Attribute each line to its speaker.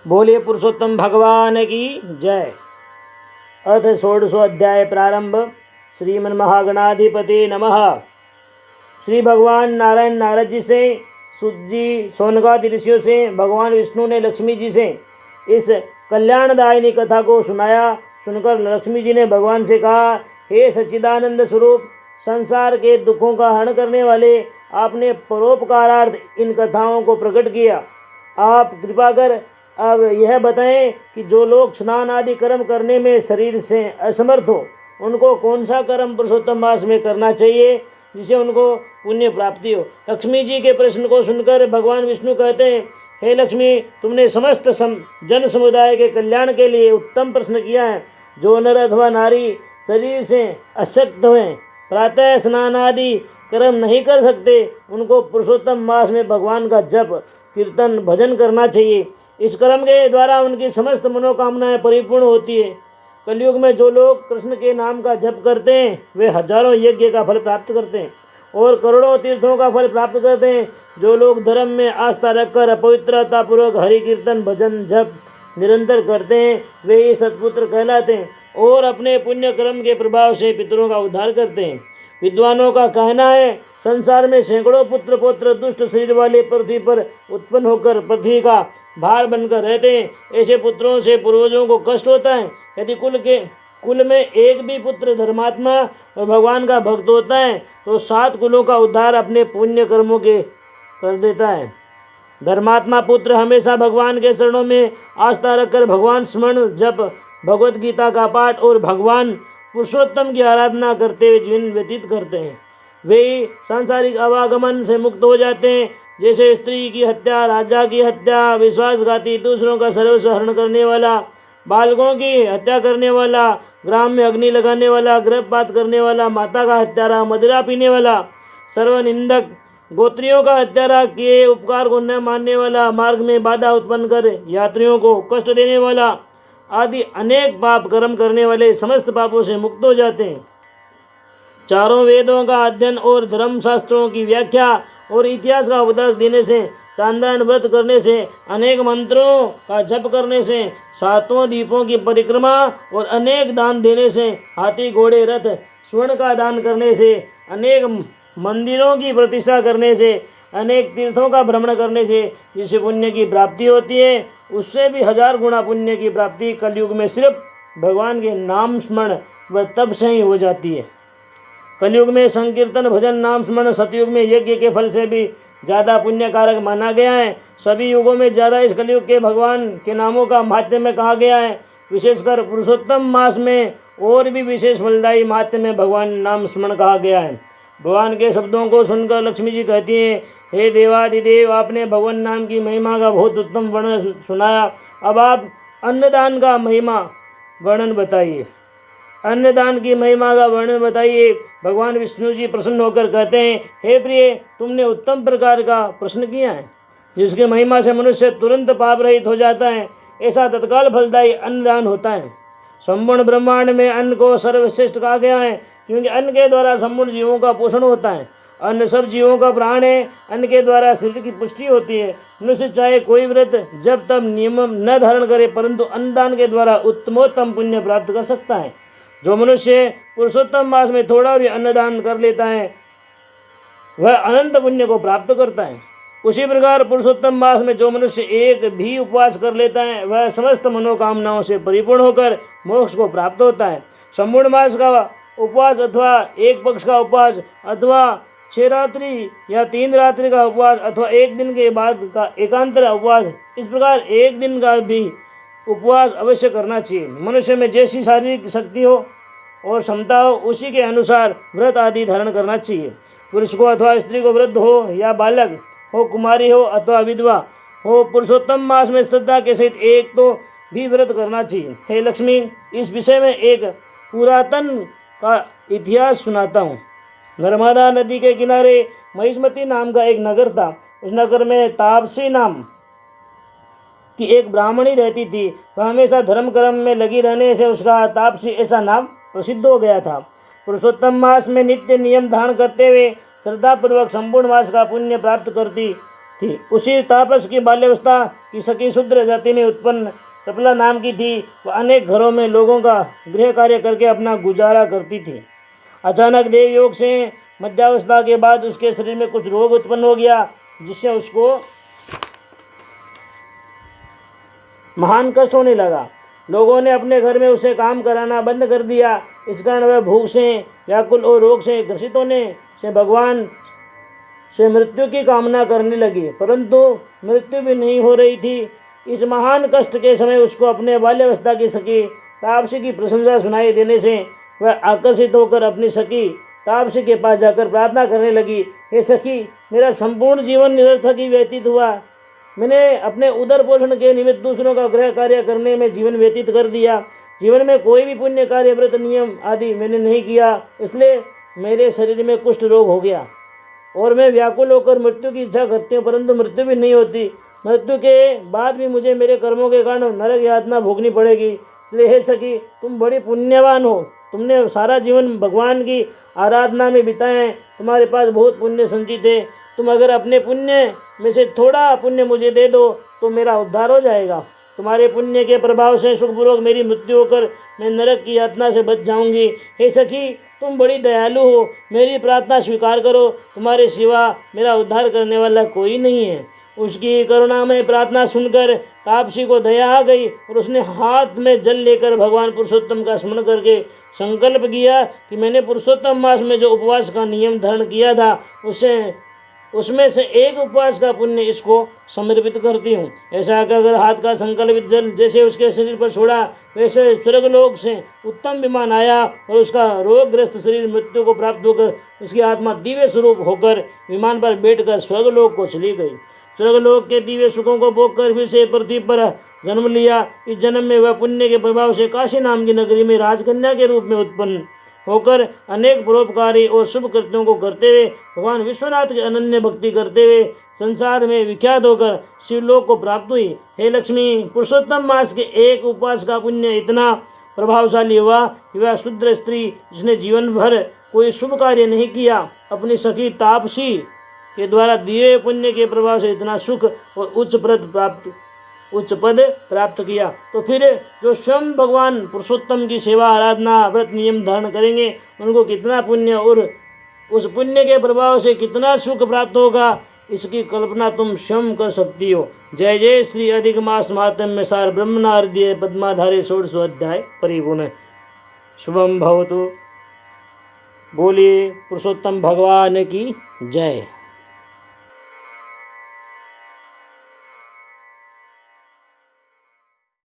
Speaker 1: बोलिए पुरुषोत्तम भगवान की जय। अथ षोडशो अध्याय प्रारंभ। श्रीमन महागणाधिपति नमः। श्री भगवान नारायण नारद जी से, सुत जी, सोनकादि ऋषियों से भगवान विष्णु ने लक्ष्मी जी से इस कल्याणदायिनी कथा को सुनाया। सुनकर लक्ष्मी जी ने भगवान से कहा, हे सच्चिदानंद स्वरूप, संसार के दुखों का हरण करने वाले, आपने परोपकारार्थ इन कथाओं को प्रकट किया। आप कृपा कर अब यह बताएं कि जो लोग स्नान आदि कर्म करने में शरीर से असमर्थ हो, उनको कौन सा कर्म पुरुषोत्तम मास में करना चाहिए जिसे उनको पुण्य प्राप्ति हो। लक्ष्मी जी के प्रश्न को सुनकर भगवान विष्णु कहते हैं, हे लक्ष्मी, तुमने समस्त जन समुदाय के कल्याण के लिए उत्तम प्रश्न किया है। जो नर अथवा नारी शरीर से अशक्त हुए, प्रातः स्नान आदि कर्म नहीं कर सकते, उनको पुरुषोत्तम मास में भगवान का जप, कीर्तन, भजन करना चाहिए। इस कर्म के द्वारा उनकी समस्त मनोकामनाएं परिपूर्ण होती है। कलयुग में जो लोग कृष्ण के नाम का जप करते हैं, वे हजारों यज्ञ का फल प्राप्त करते हैं और करोड़ों तीर्थों का फल प्राप्त करते हैं। जो लोग धर्म में आस्था रखकर अपवित्रता पूर्वक हरि कीर्तन, भजन, जप निरंतर करते हैं, वे ही सत्पुत्र कहलाते हैं और अपने पुण्य कर्म के प्रभाव से पितरों का उद्धार करते हैं। विद्वानों का कहना है, संसार में सैकड़ों पुत्र पौत्र दुष्ट शरीर वाले पृथ्वी पर उत्पन्न होकर पृथ्वी का भार बनकर रहते हैं। ऐसे पुत्रों से पूर्वजों को कष्ट होता है। यदि कुल में एक भी पुत्र धर्मात्मा और भगवान का भक्त होता है, तो 7 कुलों का उद्धार अपने पुण्य कर्मों के कर देता है। धर्मात्मा पुत्र हमेशा भगवान के चरणों में आस्था रखकर भगवान स्मरण, जप, भगवत गीता का पाठ और भगवान पुरुषोत्तम की आराधना करते हुए जीवन व्यतीत करते हैं। वे सांसारिक आवागमन से मुक्त हो जाते हैं। जैसे स्त्री की हत्या, राजा की हत्या, विश्वासघाती, दूसरों का सर्वस्व हरण करने वाला, बालकों की हत्या करने वाला, ग्राम में अग्नि लगाने वाला, गर्भपात करने वाला, माता का हत्यारा, मदिरा पीने वाला, सर्वनिंदक, गोत्रियों का हत्यारा, किए उपकार को न मानने वाला, मार्ग में बाधा उत्पन्न कर यात्रियों को कष्ट देने वाला आदि अनेक पाप कर्म करने वाले समस्त पापों से मुक्त हो जाते हैं। चारों वेदों का अध्ययन और धर्म शास्त्रों की व्याख्या और इतिहास का उपदेश देने से, चांद्रायण व्रत करने से, अनेक मंत्रों का जप करने से, 7 द्वीपों की परिक्रमा और अनेक दान देने से, हाथी, घोड़े, रथ, स्वर्ण का दान करने से, अनेक मंदिरों की प्रतिष्ठा करने से, अनेक तीर्थों का भ्रमण करने से जिससे पुण्य की प्राप्ति होती है, उससे भी 1000 गुना पुण्य की प्राप्ति कलयुग में सिर्फ भगवान के नाम स्मरण व तप से ही हो जाती है। कलयुग में संकीर्तन, भजन, नाम स्मरण सतयुग में यज्ञ के फल से भी ज़्यादा पुण्यकारक माना गया है। सभी युगों में ज़्यादा इस कलयुग के भगवान के नामों का महात्म्य में कहा गया है। विशेषकर पुरुषोत्तम मास में और भी विशेष फलदायी महात्म्य में भगवान नाम स्मरण कहा गया है। भगवान के शब्दों को सुनकर लक्ष्मी जी कहती हैं, हे देवादिदेव, आपने भगवान नाम की महिमा का बहुत उत्तम वर्णन सुनाया। अब आप अन्नदान का महिमा वर्णन बताइए। अन्नदान की महिमा का वर्णन बताइए। भगवान विष्णु जी प्रसन्न होकर कहते हैं, हे प्रिय, तुमने उत्तम प्रकार का प्रश्न किया है, जिसकी महिमा से मनुष्य तुरंत पाप रहित हो जाता है। ऐसा तत्काल फलदायी अन्नदान होता है। संपूर्ण ब्रह्मांड में अन्न को सर्वश्रेष्ठ कहा गया है, क्योंकि अन्न के द्वारा संपूर्ण जीवों का पोषण होता है। अन्न सब जीवों का प्राण है। अन्न के द्वारा शरीर की पुष्टि होती है। मनुष्य चाहे कोई व्रत जब तब नियम न धारण करे, परंतु अन्नदान के द्वारा उत्तमोत्तम पुण्य प्राप्त कर सकता है। जो मनुष्य पुरुषोत्तम मास में थोड़ा भी अन्नदान कर लेता है, वह अनंत पुण्य को प्राप्त करता है। उसी प्रकार पुरुषोत्तम मास में जो मनुष्य एक भी उपवास कर लेता है, वह समस्त मनोकामनाओं से परिपूर्ण होकर मोक्ष को प्राप्त होता है। संपूर्ण मास का उपवास अथवा एक पक्ष का उपवास अथवा 6 रात्रि या 3 रात्रि का उपवास अथवा 1 दिन के बाद का एकांतर उपवास, इस प्रकार 1 दिन का भी उपवास अवश्य करना चाहिए। मनुष्य में जैसी शारीरिक शक्ति हो और क्षमता हो, उसी के अनुसार व्रत आदि धारण करना चाहिए। पुरुष को अथवा स्त्री को, वृद्ध हो या बालक हो, कुमारी हो अथवा विधवा हो, पुरुषोत्तम मास में श्रद्धा के सहित एक तो भी व्रत करना चाहिए। हे लक्ष्मी, इस विषय में एक पुरातन का इतिहास सुनाता हूँ। नर्मदा नदी के किनारे महिष्मती नाम का एक नगर था। उस नगर में तापसी नाम कि एक ब्राह्मणी रहती थी। वह हमेशा धर्म कर्म में लगी रहने से उसका तापसी ऐसा नाम प्रसिद्ध हो गया था। पुरुषोत्तम मास में नित्य नियम धारण करते हुए श्रद्धापूर्वक संपूर्ण मास का पुण्य प्राप्त करती थी। उसी तापस की बाल्यावस्था की सखी शूद्र जाति में उत्पन्न चपला नाम की थी। वह अनेक घरों में लोगों का गृह कार्य करके अपना गुजारा करती थी। अचानक देव योग से मध्यावस्था के बाद उसके शरीर में कुछ रोग उत्पन्न हो गया, जिससे उसको महान कष्ट होने लगा। लोगों ने अपने घर में उसे काम कराना बंद कर दिया। इस कारण वह भूख से व्याकुल और रोग से ग्रसित होने से भगवान से मृत्यु की कामना करने लगी, परंतु मृत्यु भी नहीं हो रही थी। इस महान कष्ट के समय उसको अपने बाल्यावस्था की सखी तापसी की प्रशंसा सुनाई देने से वह आकर्षित होकर अपनी सखी तापसी के पास जाकर प्रार्थना करने लगी, हे सखी, मेरा संपूर्ण जीवन निरर्थक ही व्यतीत हुआ। मैंने अपने उदर पोषण के निमित्त दूसरों का गृह कार्य करने में जीवन व्यतीत कर दिया। जीवन में कोई भी पुण्य कार्य, व्रत, नियम आदि मैंने नहीं किया, इसलिए मेरे शरीर में कुष्ठ रोग हो गया और मैं व्याकुल होकर मृत्यु की इच्छा करती हूँ, परंतु मृत्यु भी नहीं होती। मृत्यु के बाद भी मुझे मेरे कर्मों के कारण नरक यातना भोगनी पड़ेगी। इसलिए हे सखी, तुम बड़ी पुण्यवान हो। तुमने सारा जीवन भगवान की आराधना में बिताए, तुम्हारे पास बहुत पुण्य संचित है। तुम अगर अपने पुण्य में से थोड़ा पुण्य मुझे दे दो तो मेरा उद्धार हो जाएगा। तुम्हारे पुण्य के प्रभाव से सुखपूर्वक मेरी मृत्यु होकर मैं नरक की यातना से बच जाऊंगी। हे सखी, तुम बड़ी दयालु हो, मेरी प्रार्थना स्वीकार करो। तुम्हारे सिवा मेरा उद्धार करने वाला कोई नहीं है। उसकी करुणा में प्रार्थना सुनकर तापसी को दया आ गई और उसने हाथ में जल लेकर भगवान पुरुषोत्तम का स्मरण करके संकल्प किया कि मैंने पुरुषोत्तम मास में जो उपवास का नियम धारण किया था उसमें से एक उपवास का पुण्य इसको समर्पित करती हूँ। ऐसा कहकर हाथ का संकल्पित जल जैसे उसके शरीर पर छोड़ा, वैसे स्वर्गलोक से उत्तम विमान आया और उसका रोगग्रस्त शरीर मृत्यु को प्राप्त होकर उसकी आत्मा दिव्य स्वरूप होकर विमान पर बैठकर स्वर्गलोक को चली गई। स्वर्गलोक के दिव्य सुखों को भोग कर फिर से पृथ्वी पर जन्म लिया। इस जन्म में वह पुण्य के प्रभाव से काशी नाम की नगरी में राजकन्या के रूप में उत्पन्न होकर अनेक परोपकारी और शुभ कृत्यों को करते हुए भगवान विश्वनाथ की अनन्य भक्ति करते हुए संसार में विख्यात होकर शिवलोक को प्राप्त हुई। हे लक्ष्मी, पुरुषोत्तम मास के एक उपवास का पुण्य इतना प्रभावशाली हुआ कि वह शूद्र स्त्री जिसने जीवन भर कोई शुभ कार्य नहीं किया, अपनी सखी तापसी के द्वारा दिए पुण्य के प्रभाव से इतना सुख और उच्च पद प्राप्त किया, तो फिर जो स्वयं भगवान पुरुषोत्तम की सेवा, आराधना, व्रत, नियम धारण करेंगे उनको कितना पुण्य और उस पुण्य के प्रभाव से कितना सुख प्राप्त होगा, इसकी कल्पना तुम स्वयं कर सकती हो। जय जय श्री अधिक मास महात्म्य सार ब्रह्मणार्दीय पद्माधारे 16 अध्याय परिपूर्ण। शुभम भवतु। बोलिए पुरुषोत्तम भगवान की जय।